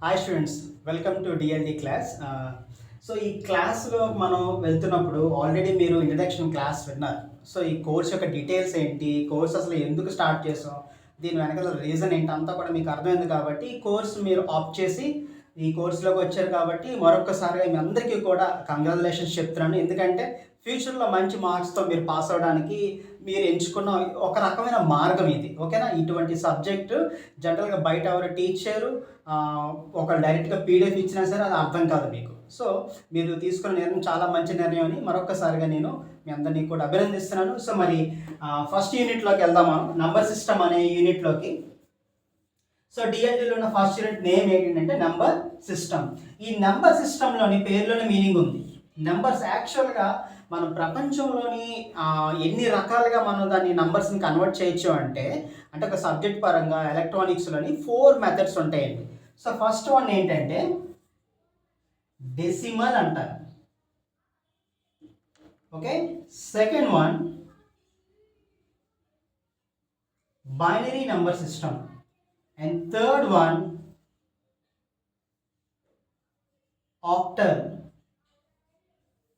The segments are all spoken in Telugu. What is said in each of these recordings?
Hi students, welcome to DLD class. So ఈ క్లాస్లో మనం వెళ్తున్నప్పుడు ఆల్రెడీ మీరు ఇంట్రడక్షన్ క్లాస్ విన్నారు. సో ఈ కోర్స్ యొక్క డీటెయిల్స్ ఏంటి, కోర్స్ అసలు ఎందుకు స్టార్ట్ చేసాం, దీని వెనకాల రీజన్ ఏంటి అంతా కూడా మీకు అర్థమైంది. కాబట్టి ఈ కోర్స్ మీరు ఆప్ చేసి ఈ కోర్సులోకి వచ్చారు కాబట్టి మరొకసారిగా మీ అందరికీ కూడా కంగ్రాచులేషన్స్ చెప్తున్నాను. ఎందుకంటే ఫ్యూచర్లో మంచి మార్క్స్తో మీరు పాస్ అవ్వడానికి మీరు ఎంచుకున్న ఒక రకమైన మార్గం ఇది. ఓకేనా? ఇటువంటి సబ్జెక్టు జనరల్గా బయట ఎవరు టీచ్ చేయరు. ఒక డైరెక్ట్గా పీడిఎఫ్ ఇచ్చినా సరే అది అర్థం కాదు మీకు. సో మీరు తీసుకున్న నిర్ణయం చాలా మంచి నిర్ణయం అని మరొకసారిగా నేను మీ అందరినీ కూడా అభినందిస్తున్నాను. సో మరి ఫస్ట్ యూనిట్లోకి వెళ్దాం. మనం నంబర్ సిస్టమ్ అనే యూనిట్లోకి. సో డిఎల్డీలో ఉన్న ఫస్ట్ యూనిట్ నేమ్ ఏంటంటే నెంబర్ సిస్టమ్. ఈ నెంబర్ సిస్టంలోని పేరులోని మీనింగ్ ఉంది. నెంబర్స్ యాక్చువల్గా మనం ప్రపంచంలోని ఎన్ని రకాలుగా మనం దాన్ని నంబర్స్ని కన్వర్ట్ చేయొచ్చు అంటే ఒక సబ్జెక్ట్ పరంగా ఎలక్ట్రానిక్స్లోని 4 మెథడ్స్ ఉంటాయండి. సో ఫస్ట్ వన్ ఏంటంటే డెసిమల్ అంటారు. Okay. Second one binary number system. And third one octal.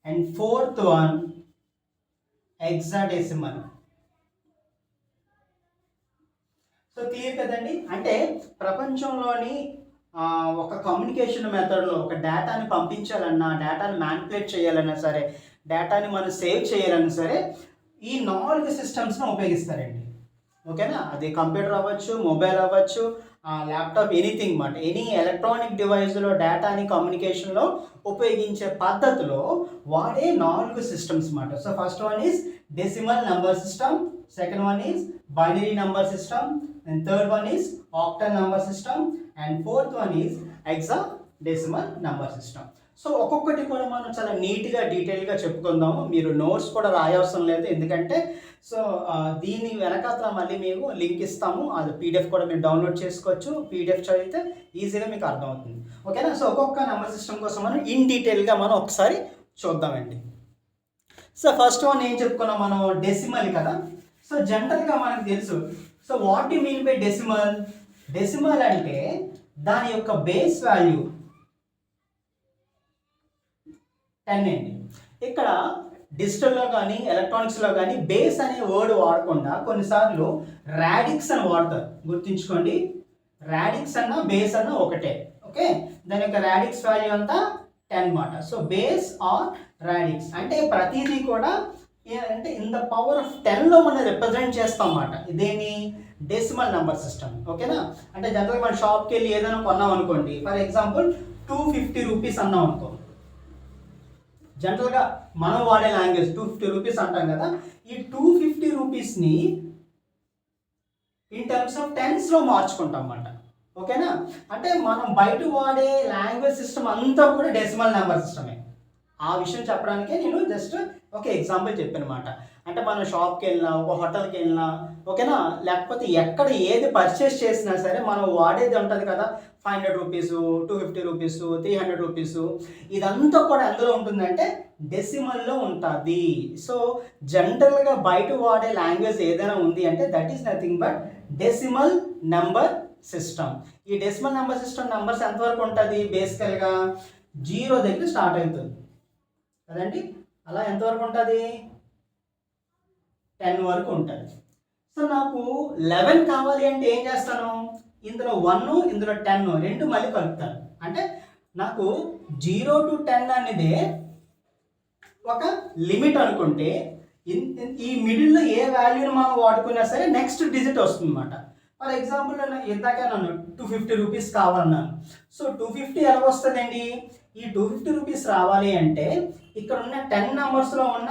And fourth one hexadecimal. So clear కదండి. అంటే ప్రపంచంలోని ఒక కమ్యూనికేషన్ మెథడ్లో ఒక డేటాని పంపించాలన్నా, డేటాని మ్యానిపులేట్ చేయాలన్నా సరే, డేటాని మనం సేవ్ చేయాలన్నా సరే ఈ 4 సిస్టమ్స్ని ఉపయోగిస్తారండి. ఓకేనా? అది కంప్యూటర్ అవ్వచ్చు, మొబైల్ అవ్వచ్చు, ల్యాప్టాప్, ఎనీథింగ్ మాట. ఎనీ ఎలక్ట్రానిక్ డివైస్లో డేటాని కమ్యూనికేషన్లో ఉపయోగించే పద్ధతిలో వాడే 4 సిస్టమ్స్ మాట. So first one is decimal number system, second one is binary number system, and third one is octal number system, and fourth one is hexadecimal number system. So ఒక్కొక్కటి కూడా మనం చాలా నీట్గా డీటెయిల్గా చెప్పుకుందాము. మీరు నోట్స్ కూడా రాయవసరం లేదు, ఎందుకంటే సో దీని వెనకాల మళ్ళీ మేము లింక్ ఇస్తాము. అది పీడిఎఫ్ కూడా మీరు డౌన్లోడ్ చేసుకోవచ్చు. పీడిఎఫ్ చదివితే ఈజీగా మీకు అర్థమవుతుంది. ఓకేనా? సో ఒక్కొక్క నెంబర్ సిస్టమ్ కోసం మనం ఇన్ డీటెయిల్గా మనం ఒకసారి చూద్దామండి. సో ఫస్ట్ వన్ ఏం చెప్పుకున్నాం మనం? డెసిమల్ కదా. సో జనరల్గా మనకు తెలుసు. So what you mean by decimal? Decimal అంటే దాని యొక్క బేస్ వాల్యూ 10 అండి. ఇక్కడ డిజిటల్లో కానీ ఎలక్ట్రానిక్స్లో కానీ బేస్ అనే వర్డ్ వాడకుండా కొన్నిసార్లు రాడిక్స్ అని వాడతారు. గుర్తుంచుకోండి, రాడిక్స్ అన్న బేస్ అన్న ఒకటే. ఓకే. దాని యొక్క రాడిక్స్ వాల్యూ అంతా 10 మాట. సో బేస్ ఆర్ రాడిక్స్ అంటే ప్రతిదీ కూడా అంటే ఇన్ ద పవర్ ఆఫ్ 10లో మనం రిప్రజెంట్ చేస్తాం అన్నమాట. ఇదేని డెసిమల్ నెంబర్ సిస్టమ్. ఓకేనా? అంటే జనరల్గా మన షాప్కి వెళ్ళి ఏదైనా కొన్నాం అనుకోండి, ఫర్ ఎగ్జాంపుల్ 250 రూపీస్ అన్నాం అనుకో. జనరల్గా మనం వాడే లాంగ్వేజ్ 250 రూపీస్ అంటాం కదా. ఈ 250 రూపీస్ని ఇన్ టర్మ్స్ ఆఫ్ టెన్స్లో మార్చుకుంటాం అన్నమాట. ఓకేనా? అంటే మనం బయట వాడే లాంగ్వేజ్ సిస్టమ్ అంతా కూడా డెసిమల్ నెంబర్ సిస్టమే. ఆ విషయం చెప్పడానికే నేను జస్ట్ ఒక ఎగ్జాంపుల్ చెప్పాను అనమాట. అంటే మనం షాప్కి వెళ్ళినా, ఒక హోటల్కి వెళ్ళినా, ఓకేనా, లేకపోతే ఎక్కడ ఏది పర్చేస్ చేసినా సరే మనం వాడేది ఉంటుంది కదా. 500 రూపీసు, 250 రూపీసు, 300 రూపీసు, ఇదంతా కూడా ఎందులో ఉంటుందంటే డెసిమల్లో ఉంటుంది. సో జనరల్గా బయట వాడే లాంగ్వేజ్ ఏదైనా ఉంది అంటే that is nothing but decimal number system. ఈ డెసిమల్ నెంబర్ సిస్టమ్ నెంబర్స్ ఎంతవరకు ఉంటుంది? బేసికల్గా 0 దగ్గర స్టార్ట్ అవుతుంది కదండి. అలా ఎంతవరకు ఉంటుంది? 10 వరకు ఉంటుంది. సో నాకు 11 కావాలి అంటే ఏం చేస్తాను? ఇందులో 1, ఇందులో 10 రెండు మళ్ళీ కలుపుతాను. అంటే నాకు 0 to 10 అనేది ఒక లిమిట్ అనుకుంటే ఈ మిడిల్లో ఏ వాల్యూని మనం వాడుకున్నా సరే నెక్స్ట్ డిజిట్ వస్తుంది అన్నమాట. ఫర్ ఎగ్జాంపుల్ ఇందాక నన్ను 250 రూపీస్ కావాలన్నాను. సో 250 ఎలా వస్తుందండి? ఈ 250 రూపీస్ రావాలి అంటే ఇక్కడ ఉన్న 10 నెంబర్స్లో ఉన్న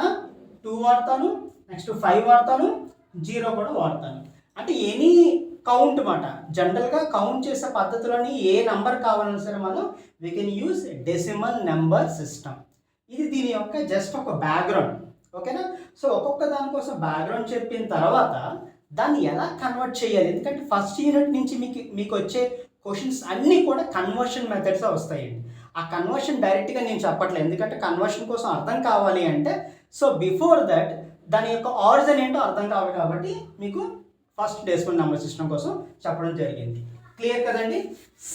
2 వాడతాను, నెక్స్ట్ 5 వాడతాను, 0 కూడా వాడతాను. అంటే ఎనీ కౌంట్ మాట. జనరల్గా కౌంట్ చేసే పద్ధతిలోని ఏ నెంబర్ కావాలన్నా సరే మనం we can use decimal number system. ఇది దీని యొక్క జస్ట్ ఒక బ్యాక్గ్రౌండ్. ఓకేనా? సో ఒక్కొక్క దానికోసం బ్యాక్గ్రౌండ్ చెప్పిన తర్వాత దాన్ని ఎలా కన్వర్ట్ చేయాలి, ఎందుకంటే ఫస్ట్ యూనిట్ నుంచి మీకు వచ్చే క్వశ్చన్స్ అన్నీ కూడా కన్వర్షన్ మెథడ్స్ వస్తాయండి. ఆ కన్వర్షన్ డైరెక్ట్గా నేను చెప్పట్లేదు, ఎందుకంటే కన్వర్షన్ కోసం అర్థం కావాలి అంటే సో బిఫోర్ దట్ దాని యొక్క ఆరిజిన్ ఏంటో అర్థం కావాలి. కాబట్టి మీకు ఫస్ట్ డెసిమల్ నెంబర్ సిస్టమ్ కోసం చెప్పడం జరిగింది. క్లియర్ కదండి.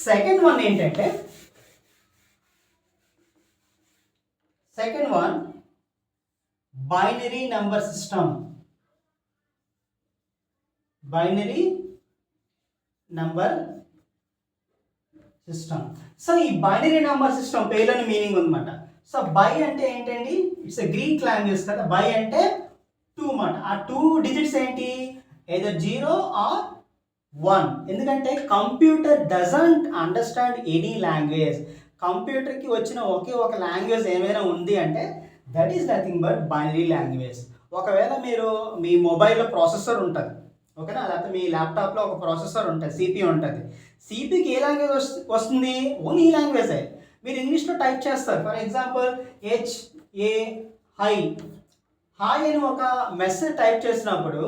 సెకండ్ వన్ ఏంటంటే binary number system. Binary number system. So ఈ బైనరీ నంబర్ సిస్టమ్ పేర్లోని మీనింగ్ ఉందన్నమాట. సో బై అంటే ఏంటండి, ఇట్స్ ఎ గ్రీక్ లాంగ్వేజ్ కదా. బై అంటే 2 అన్నమాట. ఆ 2 డిజిట్స్ ఏంటి, either 0 or 1. ఎందుకంటే computer doesn't understand any language. కంప్యూటర్కి వచ్చిన ఒకే ఒక లాంగ్వేజ్ ఏమైనా ఉంది అంటే that is nothing but binary language. ఒకవేళ మీరు మీ మొబైల్లో ప్రాసెసర్ ఉంటుంది, ఓకేనా, లేకపోతే మీ ల్యాప్టాప్లో ఒక ప్రాసెసర్ ఉంటుంది, సిపియూ ఉంటుంది. సిపికి ఏ లాంగ్వేజ్ వస్తుంది, ఓన్లీ ఈ లాంగ్వేజే. మీరు ఇంగ్లీష్లో టైప్ చేస్తారు. ఫర్ ఎగ్జాంపుల్ HAI హాయ్ అని ఒక మెసేజ్ టైప్ చేసినప్పుడు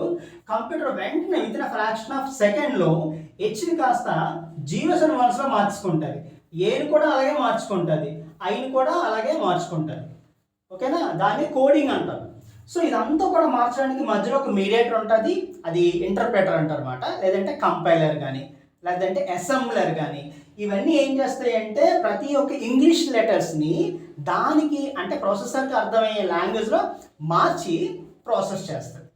కంప్యూటర్ వెంటనే విత్ ఇన్ ఫ్రాక్షన్ ఆఫ్ సెకండ్లో హెచ్ని కాస్త జీరోస్ అండ్ వన్స్లో మార్చుకుంటుంది, ఏని కూడా అలాగే మార్చుకుంటుంది, ఐని కూడా అలాగే మార్చుకుంటుంది, ఓకేనా. దాన్ని కోడింగ్ అంటారు. సో ఇదంతా కూడా మార్చడానికి మధ్యలో ఒక మీడియేటర్ ఉంటుంది, అది ఇంటర్ప్రెటర్ అంటారు అనమాట, లేదంటే కంపైలర్ కానీ లేదంటే అసెంబ్లర్ కానీ. ఇవన్నీ ఏం చేస్తాయంటే ప్రతి ఒక్క ఇంగ్లీష్ లెటర్స్ని దానికి అంటే ప్రాసెసర్కి అర్థమయ్యే లాంగ్వేజ్లో మార్చి ప్రాసెస్ చేస్తుంది,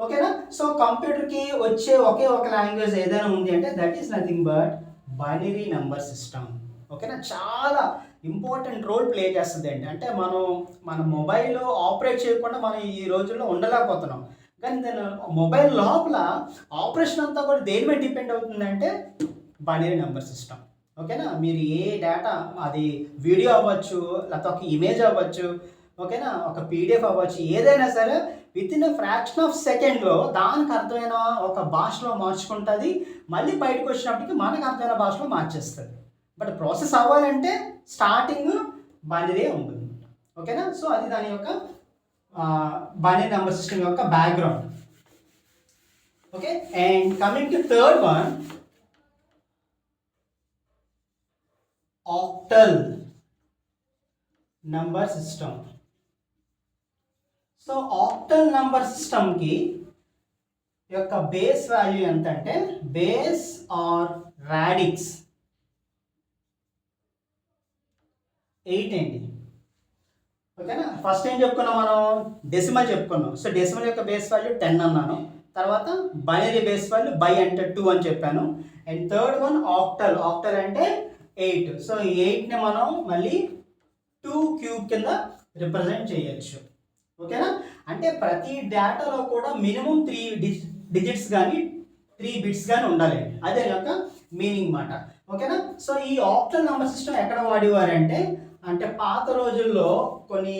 ఓకేనా. సో కంప్యూటర్కి వచ్చే ఒకే ఒక లాంగ్వేజ్ ఏదైనా ఉంది అంటే that is nothing but binary number system, ఓకేనా. చాలా ఇంపార్టెంట్ రోల్ ప్లే చేస్తుంది అండి. అంటే మన మొబైల్ ఆపరేట్ చేయకుండా మనం ఈ రోజుల్లో ఉండలేకపోతున్నాం. కానీ దాని మొబైల్ లోపల ఆపరేషన్ అంతా కూడా దేని మీద డిపెండ్ అవుతుందంటే బైనరీ నెంబర్ సిస్టమ్, ఓకేనా. మీరు ఏ డేటా, అది వీడియో అవ్వచ్చు, లేకపోతే ఒక ఇమేజ్ అవ్వచ్చు, ఓకేనా, ఒక పీడిఎఫ్ అవ్వచ్చు, ఏదైనా సరే విత్ ఇన్ ఫ్రాక్షన్ ఆఫ్ సెకండ్లో దానికి అర్థమైన ఒక భాషలో మార్చుకుంటుంది, మళ్ళీ బయటకు వచ్చినప్పటికి మనకు అర్థమైన భాషలో మార్చేస్తుంది. బట్ ప్రాసెస్ అవ్వాలంటే స్టార్టింగ్ బైనరీ ఉంటుంది, ఓకేనా. సో అది దాని యొక్క బైనరీ నెంబర్ సిస్టమ్ యొక్క background, okay. And coming to third one, octal number system. So octal number సిస్టమ్కి యొక్క బేస్ వాల్యూ ఎంత అంటే బేస్ ఆర్ రాడిక్స్ 8 అండి, ఓకేనా. ఫస్ట్ ఏం చెప్పుకున్నాం మనం, డెసిమల్ చెప్పుకున్నాం. సో డెసిమల్ యొక్క బేస్ వాల్యూ 10 అన్నాను. తర్వాత బైనరీ బేస్ వాల్యూ బై అంటే 2 అని చెప్పాను. And third one octal. Octal అంటే 8. సో 8ని మనం మళ్ళీ 2 క్యూబ్ కింద రిప్రజెంట్ చేయొచ్చు, ఓకేనా. అంటే ప్రతి డేటాలో కూడా మినిమం 3 డిజిట్స్ కానీ 3 బిట్స్ కానీ ఉండాలి, అదే యొక్క మీనింగ్ మాట, ఓకేనా. సో ఈ ఆక్టల్ నెంబర్ సిస్టమ్ ఎక్కడ వాడేవారంటే అంటే పాత రోజుల్లో కొన్ని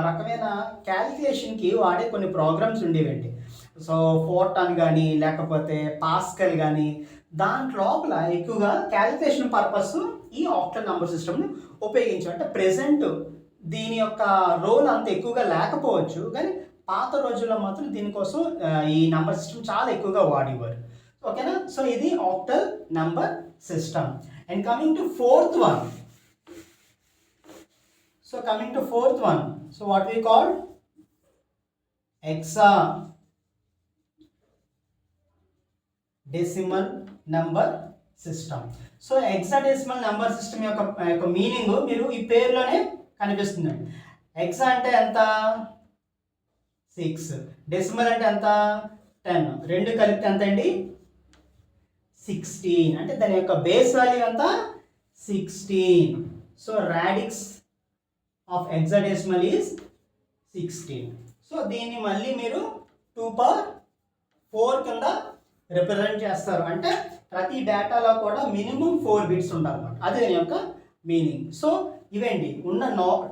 రకమైన క్యాలిక్యులేషన్కి వాడే కొన్ని ప్రోగ్రామ్స్ ఉండేవండి. సో ఫోర్టాన్ కానీ లేకపోతే పాస్కల్ కానీ దాంట్ లోపల ఎక్కువగా క్యాలిక్యులేషన్ పర్పస్ ఈ ఆక్టల్ నెంబర్ సిస్టమ్ని ఉపయోగించారు. అంటే ప్రెసెంట్ దీని యొక్క రోల్ అంత ఎక్కువగా లేకపోవచ్చు, కానీ పాత రోజుల్లో మాత్రం దీనికోసం ఈ నెంబర్ సిస్టమ్ చాలా ఎక్కువగా వాడేవారు, ఓకేనా. సో ఇది octal number system. And coming to fourth one, so coming to fourth one, so what we call hexadecimal number system. So hexadecimal number system యొక్క మీనింగ్ మీరు ఈ పేరులోనే కనిపిస్తుందండి. హెక్సా అంటే ఎంత 6, డెసిమల్ అంటే ఎంత 10, రెండు కలిపితే ఎంత అండి 16. అంటే దాని యొక్క బేస్ వాల్యూ ఎంత 16. So radix of hexadecimal is 16. So దీన్ని మళ్ళీ మీరు 2/4 కింద రిప్రజెంట్ చేస్తారు. అంటే ప్రతి డేటాలో కూడా మినిమం 4 బిట్స్ ఉండాలన్నమాట, అది దీని యొక్క మీనింగ్. సో ఇవేంటి ఉన్న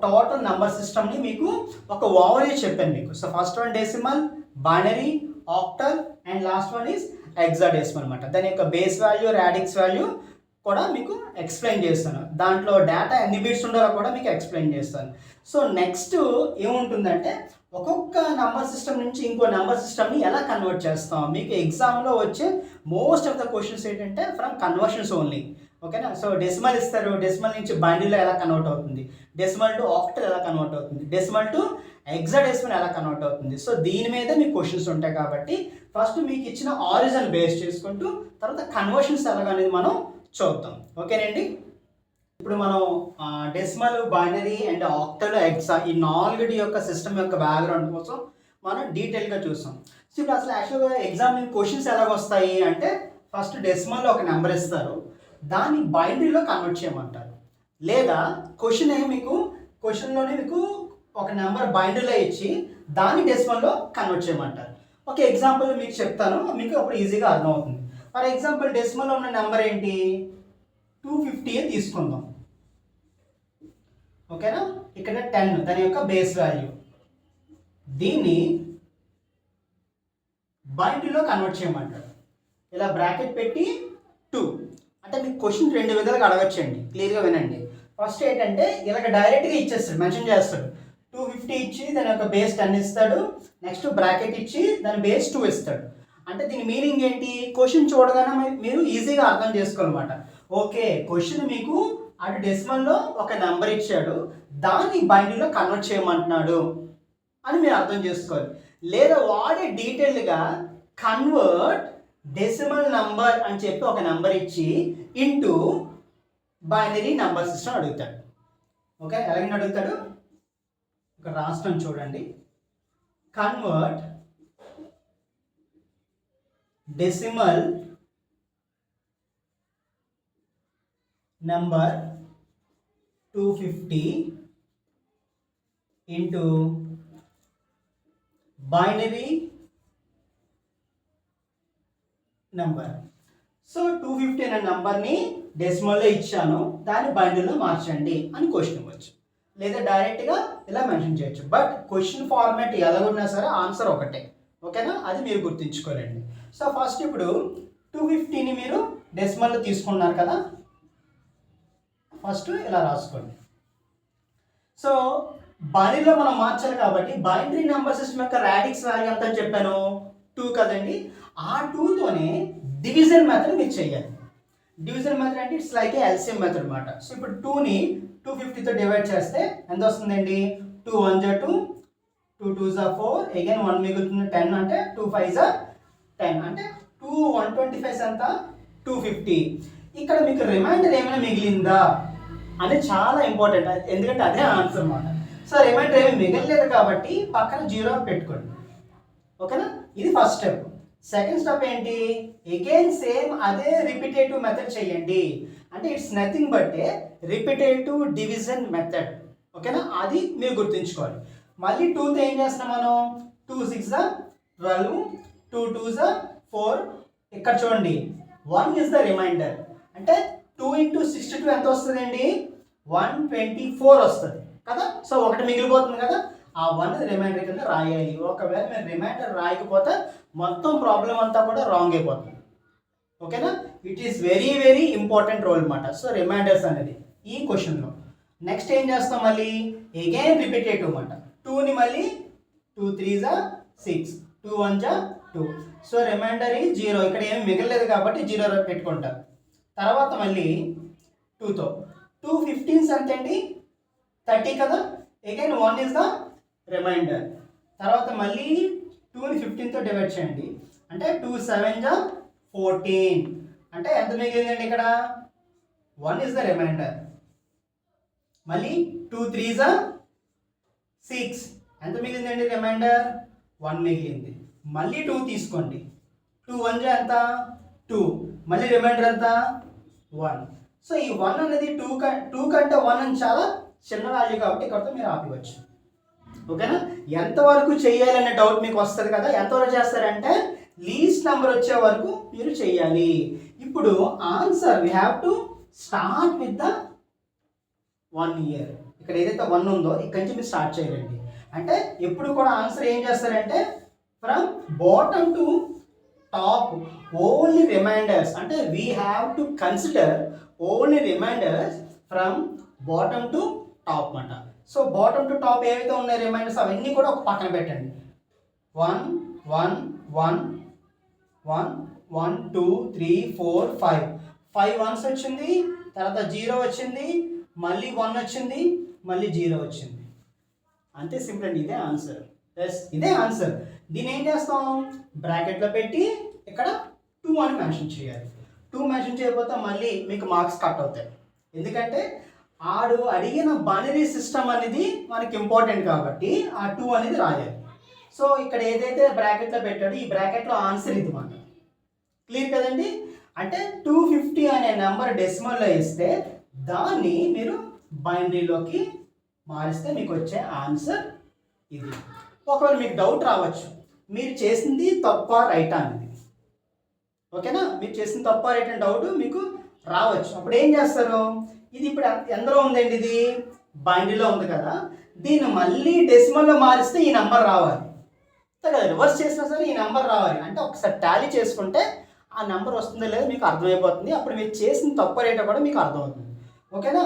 టోటల్ నెంబర్ సిస్టమ్ని మీకు ఒక ఓవర్వ్యూ చెప్పాను మీకు. So first one decimal, binary, octal and last one is hexadecimal అనమాట. దాని యొక్క బేస్ వాల్యూ, రాడిక్స్ వాల్యూ కూడా మీకు ఎక్స్ప్లెయిన్ చేస్తాను. దాంట్లో డేటా ఎన్ని బిట్స్ ఉండాలో కూడా మీకు ఎక్స్ప్లెయిన్ చేస్తాను. సో నెక్స్ట్ ఏముంటుందంటే ఒక్కొక్క నెంబర్ సిస్టమ్ నుంచి ఇంకో నెంబర్ సిస్టమ్ని ఎలా కన్వర్ట్ చేస్తాం. మీకు ఎగ్జామ్లో వచ్చే మోస్ట్ ఆఫ్ ద క్వశ్చన్స్ ఏంటంటే ఫ్రమ్ కన్వర్షన్స్ ఓన్లీ, ఓకేనా. సో డెసిమల్ ఇస్తారు, డెసిమల్ నుంచి బైనరీలో ఎలా కన్వర్ట్ అవుతుంది, డెసిమల్ టు ఆక్టల్ ఎలా కన్వర్ట్ అవుతుంది, డెసిమల్ టు హెక్సాడెసిమల్ ఎలా కన్వర్ట్ అవుతుంది. సో దీని మీద మీకు క్వశ్చన్స్ ఉంటాయి కాబట్టి ఫస్ట్ మీకు ఇచ్చిన ఆరిజిన్ బేస్ చేసుకుంటూ తర్వాత కన్వర్షన్స్ ఎలాగనేది మనం చూద్దాం. ఓకేనండి. ఇప్పుడు మనం decimal, binary and octal, hexa ఈ 4 యొక్క సిస్టమ్ యొక్క బ్యాక్గ్రౌండ్ కోసం మనం డీటెయిల్గా చూసాం. సో ఇప్పుడు అసలు యాక్చువల్గా ఎగ్జామ్ క్వశ్చన్స్ ఎలాగ వస్తాయి అంటే ఫస్ట్ డెసిమల్లో ఒక నెంబర్ ఇస్తారు, దాన్ని బైనరీలో కన్వర్ట్ చేయమంటారు. లేదా క్వశ్చన్లోనే మీకు ఒక నెంబర్ బైనరీలో ఇచ్చి దాన్ని డెసిమల్లో కన్వర్ట్ చేయమంటారు. ఒక ఎగ్జాంపుల్ మీకు చెప్తాను, మీకు అప్పుడు ఈజీగా అర్థమవుతుంది. ఫర్ ఎగ్జాంపుల్ డెసిమల్లో ఉన్న నెంబర్ ఏంటి, 250 తీసుకుందాం. ఓకేనా. ఇక్కడ 10 దాని యొక్క బేస్ వాల్యూ. దీన్ని బైనరీలో కన్వర్ట్ చేయమంటారు. ఇలా బ్రాకెట్ పెట్టి 2 అంటే మీకు క్వశ్చన్ 2 విధాలుగా అడగచ్చండి. క్లియర్గా వినండి. ఫస్ట్ ఏంటంటే ఇలాగ డైరెక్ట్గా ఇచ్చేస్తాడు, మెన్షన్ చేస్తాడు. 250 ఇచ్చి దాని యొక్క బేస్ 10 ఇస్తాడు, నెక్స్ట్ బ్రాకెట్ ఇచ్చి దాని బేస్ 2 ఇస్తాడు. అంటే దీని మీనింగ్ ఏంటి, క్వశ్చన్ చూడగానే మీరు ఈజీగా అర్థం చేసుకోవాలన్నమాట. ఓకే, క్వశ్చన్ మీకు అటు డెసిమల్లో ఒక నెంబర్ ఇచ్చాడు, దాన్ని బైనరీలో కన్వర్ట్ చేయమంటున్నాడు అని మీరు అర్థం చేసుకోవాలి. లేదా వాడే డీటెయిల్గా కన్వర్ట్ డెసిమల్ నంబర్ అని చెప్పి ఒక నెంబర్ ఇచ్చి ఇంటూ బైనరీ నెంబర్ సిస్టమ్ అడుగుతాడు. ఓకే, ఎలాగైనా అడుగుతాడు, ఒక రాష్ట్రం చూడండి. Convert decimal number 250 into binary number. So 250 అనే నెంబర్ని డెసిమల్లో ఇచ్చాను, దాన్ని బైనరీలో మార్చండి అని క్వశ్చన్ ఇవ్వచ్చు. లేదా డైరెక్ట్గా ఇలా మెన్షన్ చేయొచ్చు. బట్ క్వశ్చన్ ఫార్మాట్ ఎలాగున్నా సరే ఆన్సర్ ఒకటే. ఓకేనా, అది మీరు గుర్తుంచుకోలేండి. సో ఫస్ట్ ఇప్పుడు 250ని మీరు డెసిమల్లో తీసుకున్నారు కదా, ఫస్ట్ ఇలా రాసుకోండి. సో బైనరీలో మనం మార్చాలి కాబట్టి బైనరీ నెంబర్ సిస్టమ్ యొక్క రాడిక్స్ వాల్యూ ఎంత అని చెప్పాను, 2 కదండి. ఆ 2తోనే డివిజన్ మెథడ్ మీరు చేయాలి. డివిజన్ మెథడ్ అంటే it's like A LCM method అనమాట. సో ఇప్పుడు 2ని 250తో డివైడ్ చేస్తే ఎంత వస్తుందండి, 2 1 జా 2, 2 2 జా 4, అగైన్ 1 మిగులుతుంది 10, అంటే 2 5 జా 10, అంటే 2 125 ఎంత 250. ఇక్కడ మీకు రిమైండర్ ఏమైనా మిగిలిందా అనేది చాలా ఇంపార్టెంట్, ఎందుకంటే అదే ఆన్సర్ అన్నమాట. సో రిమైండర్ ఏమి మిగలలేదు కాబట్టి పక్కన 0 పెట్టుకోండి. ఓకేనా, ఇది ఫస్ట్ స్టెప్. సెకండ్ స్టెప్ ఏంటి, అగైన్ సేమ్ అదే రిపిటేటివ్ మెథడ్ చేయండి. అంటే it's nothing but A repetitive division method. ఓకేనా, అది మీరు గుర్తుంచుకోవాలి. మళ్ళీ 2తో ఏం చేస్తున్నాం మనం, 2 6 జా 12, 2 2 జా 4. ఇక్కడ చూడండి 1 ఇస్ ద రిమైండర్, అంటే 2 ఇంటూ 62 ఎంత వస్తుందండి, 124 వస్తుంది కదా. సో ఒకటి మిగిలిపోతుంది కదా, ఆ 1 రిమైండర్ కింద రాయాలి. ఒకవేళ మీరు రిమైండర్ రాయకపోతే మొత్తం ప్రాబ్లం అంతా కూడా రాంగ్ అయిపోతుంది. ఓకేనా, it is very very important role అనమాట. సో రిమైండర్స్ అనేది ఈ క్వశ్చన్లో. నెక్స్ట్ ఏం చేస్తాం, మళ్ళీ అగైన్ రిపిటేటివ్ అనమాట. 2ని మళ్ళీ 2 3 జా 6, 2 1 జా 2. సో రిమైండర్ 0, ఇక్కడ ఏమి మిగలలేదు కాబట్టి 0 పెట్టుకుంటారు. తర్వాత మళ్ళీ 2తో 2 15s ఎంత అండి, 30 కదా. Again 1 is the remainder. తర్వాత మళ్ళీ 2ని 15తో డివైడ్ చేయండి, అంటే 2 7 జా 14, అంటే ఎంత మిగిలిందండి ఇక్కడ, 1 ఇస్ ద రిమైండర్. మళ్ళీ 2 3 జా 6, ఎంత మిగిలిందండి రిమైండర్, 1 మిగిలింది. మళ్ళీ 2 తీసుకోండి, 2 1 జా ఎంత 2, మళ్ళీ రిమైండర్ ఎంత 1. సో ఈ 1 అనేది 2 కంటే 1 అని చాలా చిన్న వాల్యూ కాబట్టి ఇక్కడతో మీరు ఆపివచ్చు. ఓకేనా, ఎంతవరకు చేయాలనే డౌట్ మీకు వస్తుంది కదా, ఎంతవరకు చేస్తారంటే లీస్ట్ నెంబర్ వచ్చే వరకు మీరు చేయాలి. ఇప్పుడు answer we have to start with the 1 year. ఇక్కడ ఏదైతే 1 ఉందో ఇక్కడి నుంచి మీరు స్టార్ట్ చేయాలండి. అంటే ఎప్పుడు కూడా ఆన్సర్ ఏం చేస్తారంటే from bottom to top only remainders, అంటే we have to consider only remainders from bottom to top అన్నమాట. సో బాటమ్ టు టాప్ ఏవైతే ఉన్నాయి రిమైండర్స్ అవన్నీ కూడా ఒక పక్కన పెట్టండి. 1 1 1 1 1 2 3 4 5 1s వచ్చింది, తర్వాత 0 వచ్చింది, మళ్ళీ 1 వచ్చింది, మళ్ళీ 0 వచ్చింది. అంతే సింపుల్ అండి, ఇదే ఆన్సర్. ఎస్, ఇదే ఆన్సర్. దీన్ని ఏం చేస్తాం, బ్రాకెట్లో పెట్టి ఇక్కడ 2 అని మెన్షన్ చేయాలి. 2 మెన్షన్ చేయకపోతే మళ్ళీ మీకు మార్క్స్ కట్ అవుతాయి. ఎందుకంటే ఆడు అడిగిన బైనరీ సిస్టమ్ అనేది మనకి ఇంపార్టెంట్ కాబట్టి ఆ 2 అనేది రాయాలి. సో ఇక్కడ ఏదైతే బ్రాకెట్లో పెట్టాడో ఈ బ్రాకెట్లో ఆన్సర్ ఇది మాట. క్లియర్ కదండి. అంటే 250 అనే నెంబర్ డెసిమల్లో ఇస్తే దాన్ని మీరు బైనరీలోకి మారిస్తే మీకు వచ్చే ఆన్సర్ ఇది. ఒకవేళ మీకు డౌట్ రావచ్చు, మీరు చేసింది తప్ప రైటా అనేది. ఓకేనా, మీరు చేసిన తప్ప రైట్ అని డౌట్ మీకు రావచ్చు. అప్పుడు ఏం చేస్తారు, ఇది ఇప్పుడు ఎందులో ఉందండి, ఇది బైనరీలో ఉంది కదా, దీన్ని మళ్ళీ డెసిమల్లో మారిస్తే ఈ నెంబర్ రావాలి కదా, రివర్స్ చేసినా సరే ఈ నెంబర్ రావాలి. అంటే ఒకసారి టాలీ చేసుకుంటే ఆ నెంబర్ వస్తుందో లేదో మీకు అర్థమైపోతుంది. అప్పుడు మీరు చేసిన తప్పు రేటో కూడా మీకు అర్థమవుతుంది. ఓకేనా,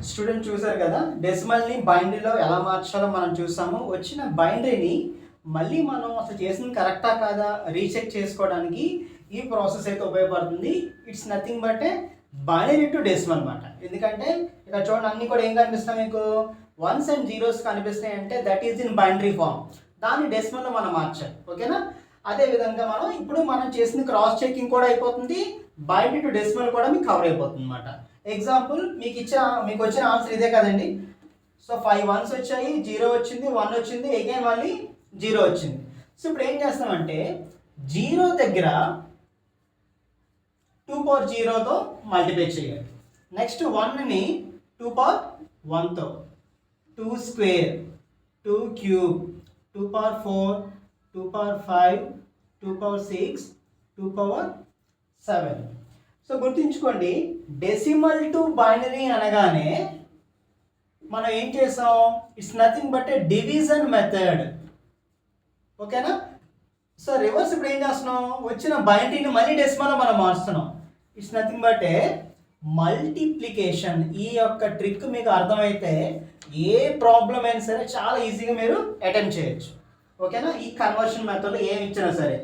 స్టూడెంట్ చూసారు కదా, డెసిమల్ని బైనరీలో ఎలా మార్చాలో మనం చూసాము. వచ్చిన బైనరీని మళ్ళీ మనం అసలు చేసింది కరెక్టా కాదా రీచెక్ చేసుకోవడానికి ఈ ప్రాసెస్ అయితే ఉపయోగపడుతుంది. It's nothing but A binary to decimal అనమాట. ఎందుకంటే ఇక్కడ చూడండి అన్ని కూడా ఏం కనిపిస్తాయి మీకు, 1s and 0s కనిపిస్తాయి. అంటే that is in binary form. దాన్ని డెసిమల్లో మనం మార్చాలి. ఓకేనా, అదేవిధంగా మనం చేసిన క్రాస్ చెకింగ్ కూడా అయిపోతుంది, బైనరీ టు డెసిమల్ కూడా మీకు కవర్ అయిపోతుంది అనమాట. ఎగ్జాంపుల్ మీకు వచ్చిన ఆన్సర్ ఇదే కదండి. సో 5 1s వచ్చాయి, 0 వచ్చింది, 1 వచ్చింది, అగైన్ మళ్ళీ 0 వచ్చింది. సో ఇప్పుడు ఏం చేస్తామంటే 0 దగ్గర 2 power 0తో మల్టిప్లై చేయాలి. నెక్స్ట్ 1ని 2 power 1తో, 2 square, 2 cube, 2 power 4, 2 power 5, 2 power 6, 2 power 7. So గుర్తుంచుకోండి, డెసిమల్ టు బైనరీ అనగానే మనం ఏం చేసాం, it's nothing but a division method. ఓకేనా, సో రివర్స్ ఇప్పుడు ఏం చేస్తున్నాం, వచ్చిన బైనరీని మళ్ళీ డెసిమల్లో మనం మార్చుతున్నాం. It's nothing but a multiplication. ఈ యొక్క ట్రిక్ మీకు అర్థమైతే ఏ ప్రాబ్లం అయినా సరే చాలా ఈజీగా మీరు అటెంప్ట్ చేయొచ్చు. ఓకేనా, ఈ కన్వర్షన్ మెథడ్లో ఏమి ఇచ్చినా సరే.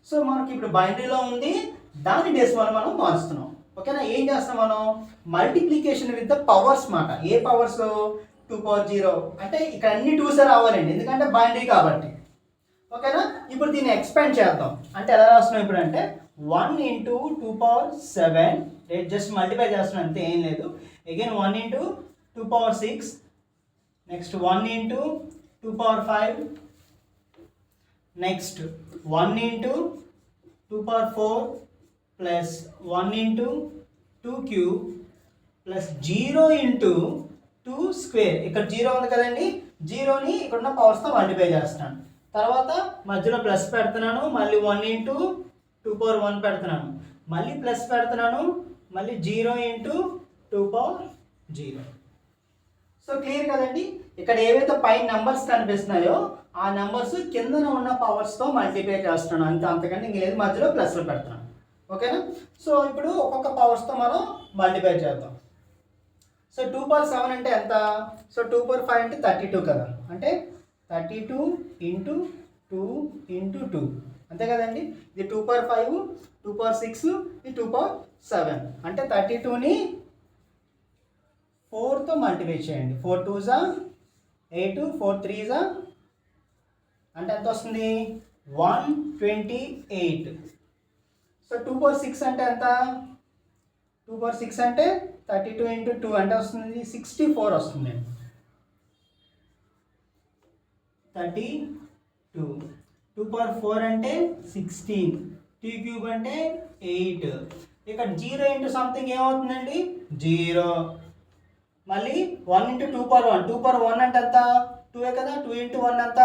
సో మనకి ఇప్పుడు బైనరీలో ఉంది, దాన్ని డెసిమల్ మనం మారుస్తున్నాం. ఓకేనా, ఏం చేస్తాం మనం, మల్టిప్లికేషన్ విత్ ద పవర్స్ మాట. ఏ పవర్స్, 2 power 0. అంటే ఇక్కడ అన్ని 2s రావాలండి, ఎందుకంటే బైనరీ కాబట్టి. ఓకేనా, ఇప్పుడు దీన్ని ఎక్స్పాండ్ చేద్దాం. అంటే ఎలా రాస్తున్నాం ఇప్పుడు అంటే 1 into 2 power 7, జస్ట్ మల్టిప్లై చేస్తున్నాం అంతే, ఏం లేదు. Again 1 into 2 power 6, next 1 into 2 power 5, next 1 into 2 power 4 plus 1 into 2 cube plus 0 into 2 square. ఇక్కడ 0 ఉంది కదండి, 0ని ఇక్కడున్న పవర్స్తో మల్టిప్లై చేస్తున్నాను. తర్వాత మధ్యలో ప్లస్ పెడుతున్నాను, మళ్ళీ 1 into 2 power 1 పెడుతున్నాను, మళ్ళీ ప్లస్ పెడుతున్నాను, మళ్ళీ 0 into 2 power 0. సో క్లియర్ కదండి. ఇక్కడ ఏవైతే పైన నెంబర్స్ కనిపిస్తున్నాయో ఆ నెంబర్స్ కిందన ఉన్న పవర్స్తో మల్టిప్లై చేస్తున్నాను, అంతకంటే ఇంక లేదు, మధ్యలో ప్లస్లో పెడుతున్నాను. ఓకేనా, సో ఇప్పుడు ఒక్కొక్క పవర్స్తో మనం మల్టిప్లై చేద్దాం. సో 2 power 7 అంటే ఎంత, సో 2 power 5 అంటే 32 కదా, అంటే 32 into 2 into 2 అంతే కదండి. ఇది 2 power 5, 2 power 6, ఇది 2 power 7. అంటే 32ని 4తో మల్టిప్లై చేయండి. 4 2s 8, 4 3s అంటే ఎంత వస్తుంది, 128. సో 2 power 6 అంటే ఎంత, 2 power 6 అంటే 32 into 2 అంటే వస్తుంది 64 వస్తుంది. 32. 2 power 4 అంటే 16, 2 cube అంటే 8. ఇక్కడ 0 into సంథింగ్ ఏమవుతుందండి, 0. మళ్ళీ 1 into 2 power 1, 2 power 1 అంటే ఎంత, 2 కదా, 2 into 1 ఎంత,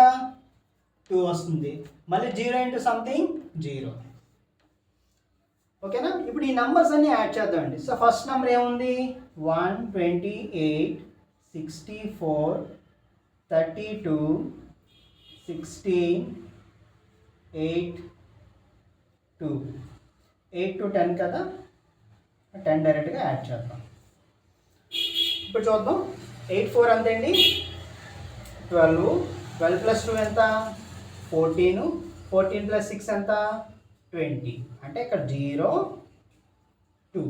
2 వస్తుంది. మళ్ళీ 0 into సంథింగ్ 0. ఓకేనా, ఇప్పుడు ఈ నెంబర్స్ అన్ని యాడ్ చేద్దామండి. సో ఫస్ట్ నెంబర్ ఏముంది, 128, 64, 32, 16, 8, 2. 8 to 10 కదా, 10 డైరెక్ట్గా యాడ్ చేద్దాం. ఇప్పుడు చూద్దాం, 8 4 అంతేండి, 12, 12 plus 2 ఎంత, 14, 14 plus 6 ఎంత, 20. అంటే ఇక్కడ 0 2,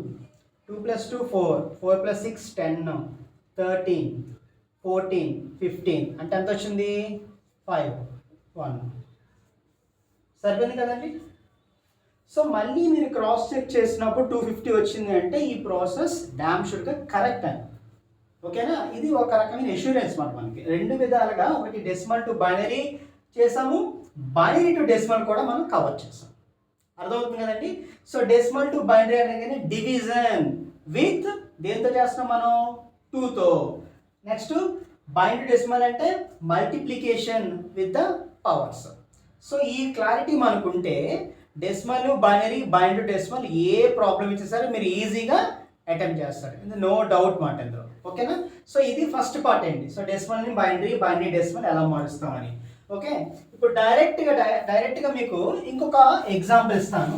2 plus 2 4, 4 plus 6 10, 13, 14, 15 అంటే ఎంత వచ్చింది, 5 1. సరిపోయింది కదండి. సో మళ్ళీ మీరు క్రాస్ చెక్ చేసినప్పుడు 250 వచ్చింది అంటే ఈ ప్రాసెస్ డామ్ షూర్గా కరెక్ట్ అని. ఓకేనా, ఇది ఒక రకమైన ఎష్యూరెన్స్ మాట మనకి. రెండు విధాలుగా, ఒకటి డెసిమల్ టు బైనరీ చేసాము, బైనరీ టు డెసిమల్ కూడా మనం కవర్ చేసాం. అర్థమవుతుంది కదండి. సో డెసిమల్ టు బైనరీ అనగానే డివిజన్ విత్ దేంతో చేస్తున్నాం మనం, 2తో. నెక్స్ట్ బైనరీ డెసిమల్ అంటే multiplication with the powers. So ఈ క్లారిటీ మనకుంటే డెసిమల్ బైనరీ బైనరీ డెసిమల్ ఏ ప్రాబ్లం ఇచ్చినా సరే మీరు ఈజీగా అటెంప్ట్ చేస్తారు, నో డౌట్ మాట ఇందులో. ఓకేనా, సో ఇది ఫస్ట్ పార్ట్ అండి. సో డెసిమల్ని బైనరీ, బైనరీ డెసిమల్ ఎలా మారుస్తామని. ఓకే, ఇప్పుడు డైరెక్ట్గా మీకు ఇంకొక ఎగ్జాంపుల్ ఇస్తాను.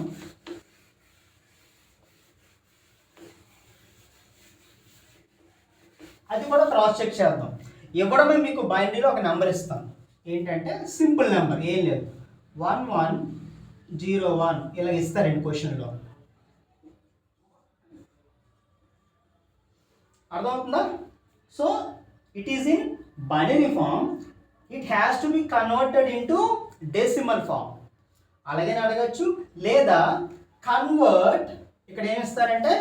అది కూడా క్రాస్ చెక్ చేద్దాం. ఇవ్వడమే మీకు బైనరీలో ఒక నెంబర్ ఇస్తాను, ఏంటంటే సింపుల్ నెంబర్, ఏం లేదు, 1101 ఇలా ఇస్తారండి క్వశ్చన్లో. అర్థమవుతుందా? So it is in binary form, it has to be converted into decimal form. అలాగే అడగచ్చు, లేదా కన్వర్ట్, ఇక్కడ ఏమిస్తారంటే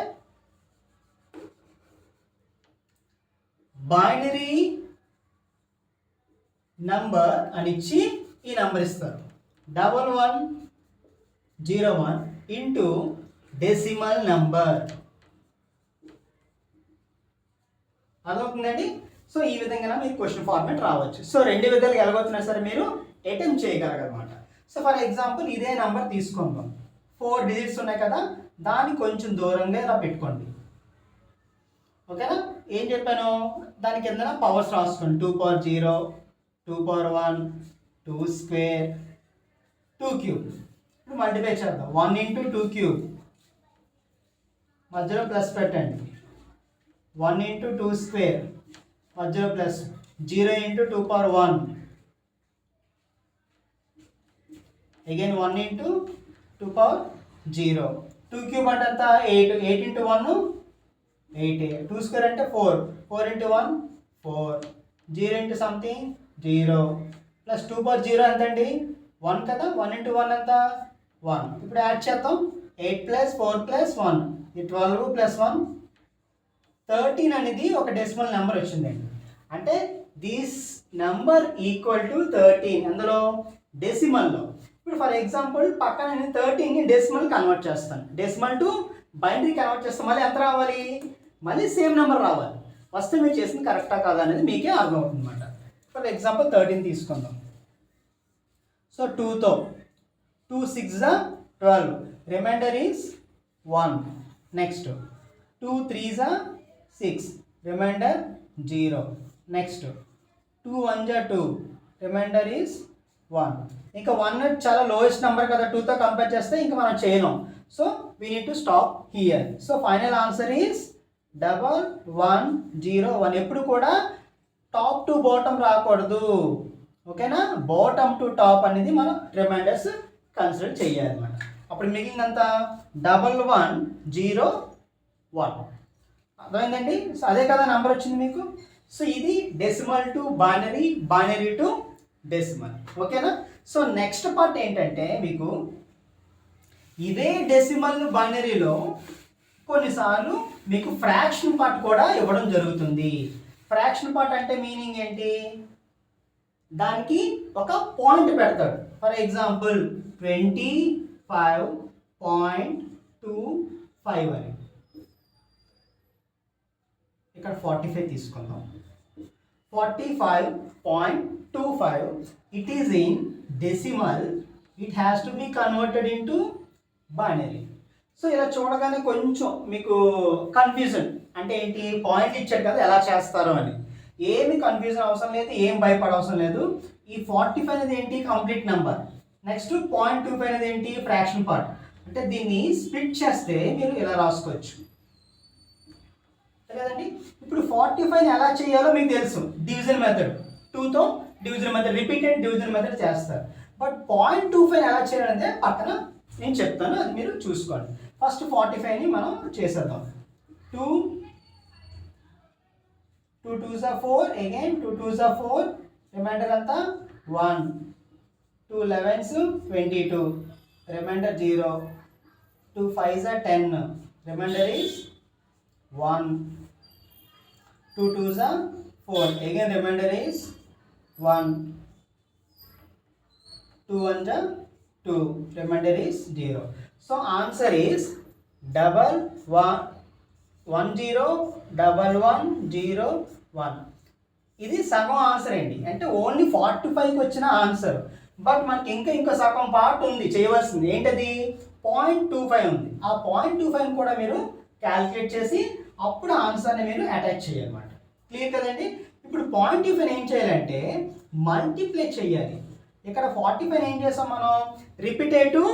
బైనరీ నంబర్ అని ఇచ్చి ఈ నంబర్ ఇస్తారు, 1101 ఇంటూ డెసిమల్ నంబర్. అర్థమవుతుందండి. సో ఈ విధంగా మీరు క్వశ్చన్ ఫార్మాట్ రావచ్చు. సో రెండు విధాలుగా ఎలాగవుతున్నా సరే మీరు అటెంప్ట్ చేయగలరనమాట. సో ఫర్ ఎగ్జాంపుల్ ఇదే నెంబర్ తీసుకుందాం, 4 డిజిట్స్ ఉన్నాయి కదా, దాన్ని కొంచెం దూరంగా ఇలా పెట్టుకోండి. ఓకేనా, ఏం చెప్పాను, దాని కింద పవర్స్ రాసుకోండి, 2 పవర్ 0, 2 పవర్ 1, 2 స్క్వేర్, 2 క్యూబ్. ఇప్పుడు మల్టిప్లై చేద్దాం, 1 ఇంటూ 2 క్యూబ్, మధ్యలో ప్లస్ పెట్టండి, 1 ఇంటూ 2 స్క్వేర్, మధ్యలో plus, 0 into 2 power 1, again 1 into 2 power 0, 2 cube అంటే అంత 8, 8 ఇంటూ 1 8, 2 స్క్వేర్ అంటే 4, 4 into 1 4, 0 into something 0, plus 2 power 0 ఎంత అండి 1 కదా, 1 ఇంటూ 1 ఎంత 1. ఇప్పుడు యాడ్ చేద్దాం, 8 ప్లస్ 4 ప్లస్ 1, 12 ప్లస్ 1 13 అనేది ఒక డెసిమల్ నెంబర్ వచ్చిందండి. అంటే దిస్ నెంబర్ ఈక్వల్ టు 13 అందులో డెసిమల్లో. ఇప్పుడు ఫర్ ఎగ్జాంపుల్ పక్కన నేను 13ని డెసిమల్ కన్వర్ట్ చేస్తాను, డెసిమల్ టు బైనరీ కన్వర్ట్ చేస్తాను, మళ్ళీ ఎంత రావాలి, మళ్ళీ సేమ్ నెంబర్ రావాలి. ఫస్ట్ మీరు చేసింది కరెక్టా కాదా అనేది మీకే అర్థమవుతుంది అనమాట. ఫర్ ఎగ్జాంపుల్ 13 తీసుకుందాం. సో 2తో 2 6 12, remainder is 1. Next 2 3 6, remainder 0. Next 2 1 2, remainder is 1. ఇంకా 1 చాలా లోయెస్ట్ నెంబర్ కదా, 2తో కంపేర్ చేస్తే ఇంకా మనం చేయలేం. So we need to stop here. So final answer is 1101. ఎప్పుడు కూడా టాప్ టు బాటమ్ రాకూడదు. ఓకేనా, బాటమ్ టు టాప్ అనేది మనం రిమైండర్స్ కన్సిడర్ చేయాలి అన్నమాట. అప్పుడు మిగిలినంత 1101. అర్థమైందండి. అదే కదా నెంబర్ వచ్చింది మీకు. సో ఇది decimal to binary, binary to decimal. ఓకేనా. సో నెక్స్ట్ పార్ట్ ఏంటంటే మీకు ఇదే డెసిమల్ బైనరీలో కొన్నిసార్లు మీకు ఫ్రాక్షన్ పార్ట్ కూడా ఇవ్వడం జరుగుతుంది. ఫ్రాక్షన్ పార్ట్ అంటే మీనింగ్ ఏంటి, దానికి ఒక పాయింట్ పెడతాడు. ఫర్ ఎగ్జాంపుల్ 25.25 అని, ఇక్కడ 45 తీసుకుందాం. 45.25 it is in decimal, it has to be converted into binary. So ఇలా చూడగానే కొంచెం మీకు కన్ఫ్యూజన్, అంటే ఏంటి, పాయింట్ ఇచ్చాడు కదా ఎలా చేస్తారో అని. ఏమి కన్ఫ్యూజన్ అవసరం లేదు, ఏం భయపడవసరం లేదు. ఈ 45 అనేది ఏంటి, కంప్లీట్ నెంబర్. నెక్స్ట్ 0.25 అనేది ఏంటి, ఫ్రాక్షన్ పార్ట్. అంటే దీన్ని స్ప్లిట్ చేస్తే మీరు ఇలా రాసుకోవచ్చు కదండి. ఇప్పుడు 45 ఎలా చేయాలో మీకు తెలుసు, డివిజన్ మెథడ్, 2తో division method, repeated division method చేస్తారు. బట్ 0.25 ఎలా చేయాలంటే పక్కన నేను చెప్తాను, అది మీరు చూసుకోండి. ఫస్ట్ 45ని మనం చేసేద్దాం. 2 2 2s are 4, again 2 2s are 4, reminder అంతా 1. 2 11s 22, remainder 0, 2 5s are 10, remainder is 1, 2 2s are 4, again remainder is 1, 2 1s are 2, remainder is 0. So answer is 1101101. ఇది సగం ఆన్సర్ అండి. అంటే ఓన్లీ 45కి వచ్చిన ఆన్సర్. బట్ మనకి ఇంకో సగం పార్ట్ ఉంది చేయవలసింది. ఏంటది? 0.25 ఉంది. ఆ 0.25 కూడా మీరు క్యాల్కులేట్ చేసి అప్పుడు ఆన్సర్ని మీరు అటాచ్ చేయాలన్నమాట. క్లియర్ కదండి? ఇప్పుడు 0.25 ఏం చేయాలంటే మల్టిప్లై చేయాలి. ఇక్కడ 45 ఏం చేసాం మనం? రిపిటేటివ్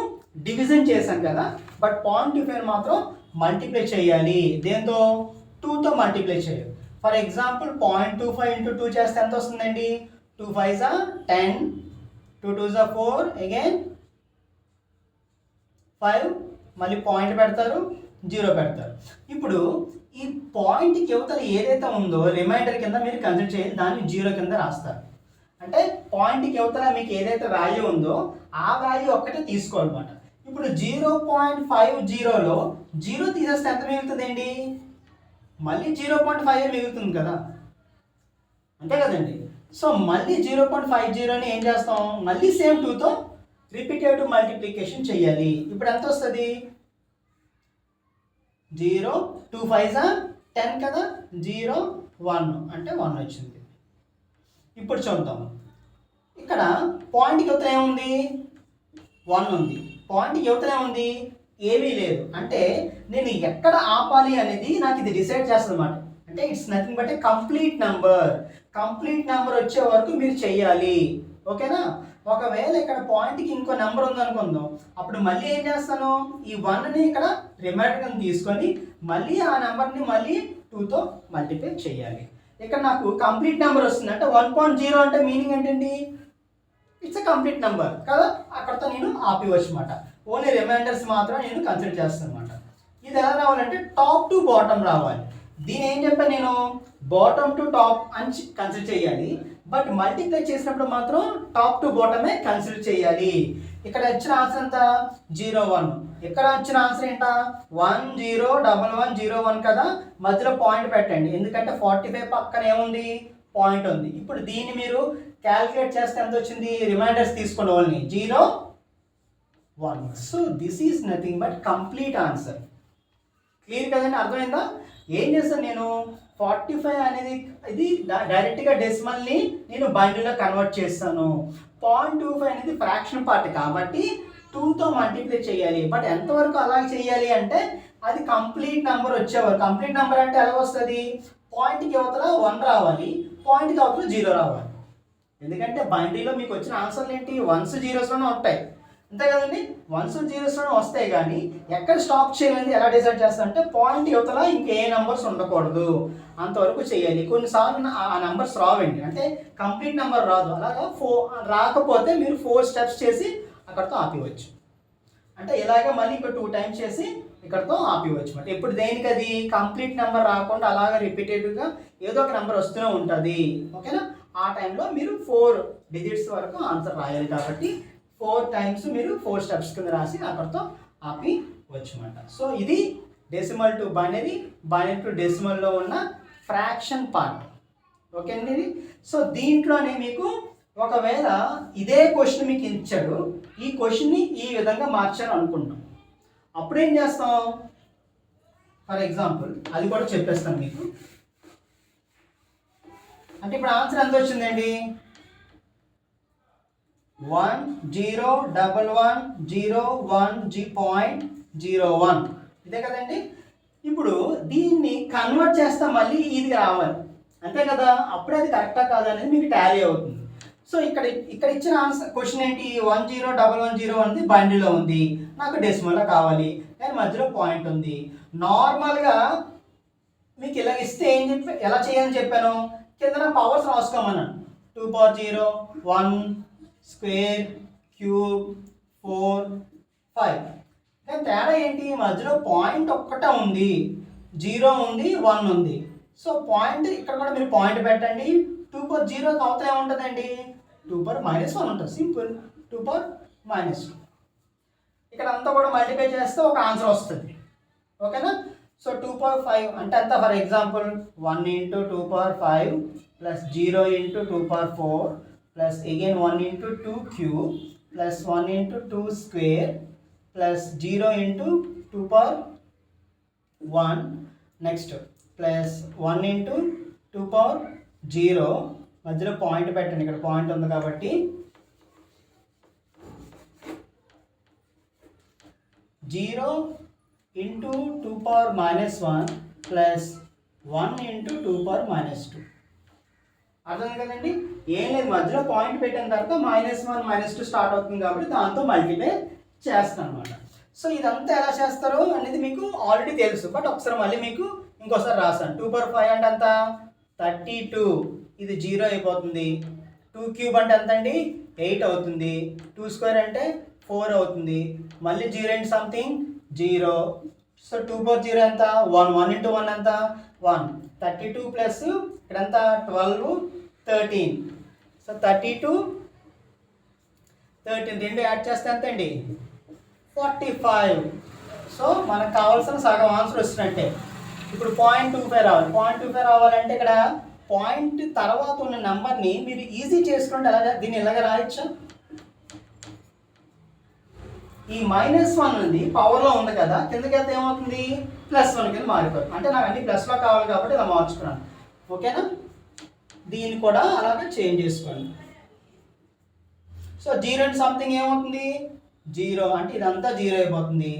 డివిజన్ చేసాం కదా. బట్ 0.25 మాత్రం మల్టిప్లై చేయాలి. దేంతో? 2తో మల్టిప్లై చేయాలి. ఫర్ ఎగ్జాంపుల్ 0.25 ఇంటూ 2 చేస్తే ఎంత వస్తుందండి? 2 5s are 10, 2 2s are 4, again 5, మళ్ళీ పాయింట్ పెడతారు, 0 పెడతారు. ఇప్పుడు ఈ పాయింట్కి యువతల ఏదైతే ఉందో రిమైండర్ కింద మీరు కన్సిడర్ చేయాలి, దాన్ని 0 కింద రాస్తారు. అంటే పాయింట్కి యువతల మీకు ఏదైతే వాల్యూ ఉందో ఆ వాల్యూ ఒక్కటే తీసుకోవాలన్నమాట. ఇప్పుడు 0.50లో 0 తీసేస్తే ఎంత మిగులుతుందండి? మళ్ళీ 0.5 మిగులుతుంది కదా, అంతే కదండి. సో మళ్ళీ 0.50ని ఏం చేస్తాం? మళ్ళీ సేమ్ 2తో రిపీటేటివ్ మల్టిప్లికేషన్ చేయాలి. ఇప్పుడు ఎంత వస్తుంది? 0 2 5s are 10 కదా, 0 1 అంటే 1 వచ్చింది. ఇప్పుడు చూద్దాం. ఇక్కడ పాయింట్కి యువతల ఏముంది? 1 ఉంది. పాయింట్కి యువతల ఏముంది? ఏమీ లేదు. అంటే నేను ఎక్కడ ఆపాలి అనేది నాకు ఇది డిసైడ్ చేస్తుంది అన్నమాట. అంటే it's nothing but A complete number. Complete number వచ్చే వరకు మీరు చెయ్యాలి. ఓకేనా? ఒకవేళ ఇక్కడ పాయింట్కి ఇంకో నెంబర్ ఉందనుకుందాం, అప్పుడు మళ్ళీ ఏం చేస్తాను? ఈ 1ని ఇక్కడ రిమైండర్ తీసుకొని మళ్ళీ ఆ నెంబర్ని మళ్ళీ 2తో మల్టిప్లై చేయాలి. ఇక్కడ నాకు కంప్లీట్ నెంబర్ వస్తుంది. అంటే 1.0 అంటే మీనింగ్ ఏంటండి? ఇట్స్ ఎ కంప్లీట్ నెంబర్ కదా. అక్కడతో నేను ఆపివచ్చు అనమాట. ఓన్లీ రిమైండర్స్ మాత్రం నేను కన్సిడర్ చేస్తాను అనమాట. ఇది ఎలా రావాలంటే టాప్ టు బాటమ్ రావాలి. దీని ఏం చెప్పాను నేను? బాటమ్ టు టాప్ అని కన్సిడర్ చేయాలి. బట్ మల్టిప్లై చేసినప్పుడు మాత్రం టాప్ టు బాటమే కన్సిడర్ చేయాలి. ఇక్కడ వచ్చిన ఆన్సర్ ఎంత? 0 1. ఇక్కడ వచ్చిన ఆన్సర్ ఏంట? 1 0 1 1 0 1 కదా. మధ్యలో పాయింట్ పెట్టండి, ఎందుకంటే 45 పక్కన ఏముంది? పాయింట్ ఉంది. ఇప్పుడు దీన్ని మీరు క్యాల్కులేట్ చేస్తే ఎంత వచ్చింది? రిమైండర్స్ తీసుకోండి, only 0 1. So this is nothing but complete answer. Clear కదండి? అర్థమైందా? ఏం చేస్తాను నేను? 45 అనేది ఇది డైరెక్ట్గా డెసిమల్ని నేను బైనరీలో కన్వర్ట్ చేస్తాను. 0.25 అనేది ఫ్రాక్షన్ పార్ట్ కాబట్టి 2తో మల్టిప్లై చేయాలి. బట్ ఎంతవరకు అలా చేయాలి అంటే అది కంప్లీట్ నెంబర్ వచ్చేవారు. కంప్లీట్ నెంబర్ అంటే ఎలా వస్తుంది? పాయింట్కి అవతల 1 రావాలి, పాయింట్కి అవతల 0 రావాలి. ఎందుకంటే బైనరీలో మీకు వచ్చిన ఆన్సర్లు ఏంటి? 1s 0sలోనే ఉంటాయి, అంతే కదండి. 1s 0sలోనే వస్తాయి. కానీ ఎక్కడ స్టాప్ చేయాలని ఎలా డిసైడ్ చేస్తా అంటే పాయింట్ యువతల ఇంకే నెంబర్స్ ఉండకూడదు అంతవరకు చేయాలి. కొన్నిసార్లు ఆ నెంబర్స్ రావండి, అంటే కంప్లీట్ నెంబర్ రాదు. అలాగా రాకపోతే మీరు 4 స్టెప్స్ చేసి అక్కడితో ఆపివచ్చు. అంటే ఇలాగే మళ్ళీ ఇక్కడ 2 టైమ్స్ చేసి ఇక్కడతో ఆపివచ్చు అనమాట. ఇప్పుడు దేనికి? అది కంప్లీట్ నెంబర్ రాకుండా అలాగా రిపీటెడ్గా ఏదో ఒక నెంబర్ వస్తూనే ఉంటుంది. ఓకేనా? ఆ టైంలో మీరు 4 డిజిట్స్ వరకు ఆన్సర్ రాయాలి. కాబట్టి 4 టైమ్స్ మీరు 4 స్టెప్స్ కింద రాసి అక్కడితో ఆపి వచ్చమాట. సో ఇది decimal to binary, binary to డెసిమల్లో ఉన్న ఫ్రాక్షన్ పార్ట్. ఓకే అండి. సో దీంట్లోనే మీకు ఒకవేళ ఇదే క్వశ్చన్ మీకు ఇచ్చాడు, ఈ క్వశ్చన్ని ఈ విధంగా మార్చాలి అనుకుంటాం, అప్పుడేం చేస్తాం? ఫర్ ఎగ్జాంపుల్ అది కూడా చెప్పేస్తాను మీకు. అంటే ఇప్పుడు ఆన్సర్ ఎంత వచ్చిందండి? 1 0 1 1 0 1 0.01 ఇదే కదండి. ఇప్పుడు దీన్ని కన్వర్ట్ చేస్తా మళ్ళీ ఇది రావాలి, అంతే కదా. అప్పుడే అది కరెక్టా కాదా అనేది మీకు టాలీ అవుతుంది. సో ఇక్కడ ఇచ్చిన ఆన్సర్ క్వశ్చన్ ఏంటి? 1 0 1 1 0 అనేది బైనరీలో ఉంది, నాకు డెసిమల్లో కావాలి, కానీ మధ్యలో పాయింట్ ఉంది. నార్మల్గా మీకు ఇలా ఇస్తే ఎలా చేయాలని చెప్పాను? కింద పవర్స్ రాసుకోమన్నాను. 2 power 0 1 square cube 4 5. కానీ తేడా ఏంటి? మధ్యలో పాయింట్ ఒక్కటే ఉంది, 0 ఉంది 1 ఉంది. సో పాయింట్ ఇక్కడ కూడా మీరు పాయింట్ పెట్టండి. 2 power 0 అవతల ఏముంటుందండి? 2 power -1 ఉంటుంది, సింపుల్. 2 పవర్ -2. ఇక్కడ అంతా కూడా మల్టిప్లై చేస్తే ఒక ఆన్సర్ వస్తుంది. ఓకేనా? సో 2 పవర్ 5 అంటే ఎంత? For example 1 × 2 power 5 plus 0 × 2 power 4 plus again 1 × 2 cube plus 1 × 2 square plus 0 × 2 power 1 next plus 1 × 2 power 0 మధ్యలో పాయింట్ పెట్టండి, ఇక్కడ పాయింట్ ఉంది కాబట్టి 0 × 2 పవర్ -1 ప్లస్ 1 × 2 పవర్ -2. అర్థం కదండి? ఏం లేదు, మధ్యలో పాయింట్ పెట్టిన తర్వాత -1 -2 స్టార్ట్ అవుతుంది కాబట్టి దాంతో మల్టిప్లై చేస్తాను అనమాట. సో ఇదంతా ఎలా చేస్తారో అనేది మీకు ఆల్రెడీ తెలుసు, బట్ ఒకసారి మళ్ళీ మీకు ఇంకోసారి రాస్తాను. 2 పవర్ 5 అంటే ఎంత? 32. ఇది 0 అయిపోతుంది. 2 క్యూబ్ అంటే ఎంత అండి? 8 అవుతుంది. 2 స్క్వేర్ అంటే 4 అవుతుంది. మళ్ళీ 0 × సంథింగ్ 0. సో 2 పవర్ 0 ఎంత? 1. 1 × 1 ఎంత? 1. 32 ప్లస్ ఇక్కడ ఎంత? 12 13. సో 32 13 రెండు యాడ్ చేస్తే ఎంత అండి? 45. సో మనకు కావాల్సిన సగం ఆన్సర్ వచ్చినట్టే. ఇప్పుడు 0.25 రావాలి. 0.25 రావాలంటే ఇక్కడ పాయింట్ తర్వాత ఉన్న నెంబర్ని మీరు ఈజీ చేసుకుంటే ఎలా దీన్ని ఇలాగ రాయొచ్చా? ఈ -1 ఉంది పవర్లో ఉంది కదా, కిందకి వెళ్తే ఏమవుతుంది? +1 కింద మారిపోతుంది. అంటే నాకు అన్ని ప్లస్లో కావాలి కాబట్టి ఇలా మార్చుకున్నాను. ఓకేనా? దీన్ని కూడా అలాగే చేంజ్ చేసుకోండి. సో 0 × సంథింగ్ ఏమవుతుంది? 0 అంటే ఇదంతా 0 అయిపోతుంది.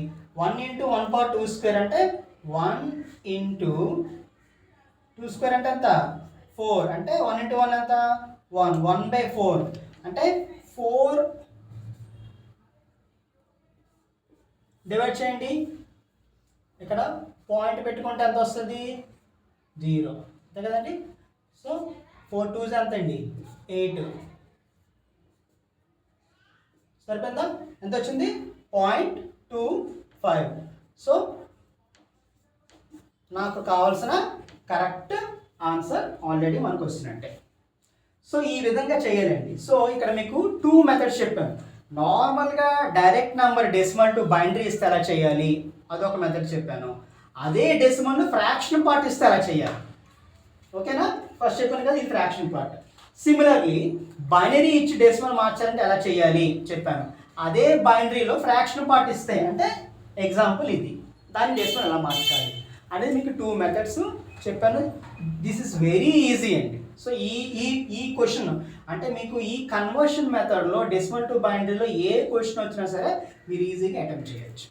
1 × 1 పవర్ 2 స్క్వేర్ అంటే 1 × 2 స్క్వేర్ అంటే ఎంత? 4. అంటే 1 × 1 ఎంత? 1. 1/4 అంటే 4 డివైడ్ చేయండి. ఇక్కడ పాయింట్ పెట్టుకుంటే ఎంత వస్తుంది? 0. అంతే కదండి? సో 4 2s ఎంత అండి? 8. సరిపోయిందా? ఎంత వచ్చింది? 0.25. సో నాకు కావాల్సిన కరెక్ట్ ఆన్సర్ ఆల్రెడీ మనకు వచ్చినట్టే. సో ఈ విధంగా చేయాలండి. సో ఇక్కడ మీకు 2 మెథడ్స్ చెప్పాను. నార్మల్గా direct number decimal to binary ఇస్తే ఎలా చేయాలి అదొక మెథడ్ చెప్పాను. అదే డెసిమల్ను ఫ్రాక్షన్ పార్ట్ ఇస్తే ఎలా చేయాలి. ఓకేనా? ఫస్ట్ చెప్పాను కదా, ఇది ఫ్రాక్షన్ పార్ట్. సిమిలర్లీ బైనరీ ఇచ్చి డెసిమల్ మార్చాలంటే ఎలా చేయాలి చెప్పాను. అదే బైనరీలో ఫ్రాక్షన్ పార్ట్ ఇస్తే అంటే ఎగ్జాంపుల్ ఇది, దాన్ని డెసిమల్ ఎలా మార్చాలి అనేది మీకు 2 మెథడ్స్ చెప్పాను. దిస్ ఇస్ వెరీ ఈజీ అండి. సో ఈ క్వశ్చన్ అంటే మీకు ఈ కన్వర్షన్ మెథడ్లో డెసిమల్ టు బైనరీలో ఏ క్వశ్చన్ వచ్చినా సరే మీరు ఈజీగా అటెంప్ట్ చేయొచ్చు.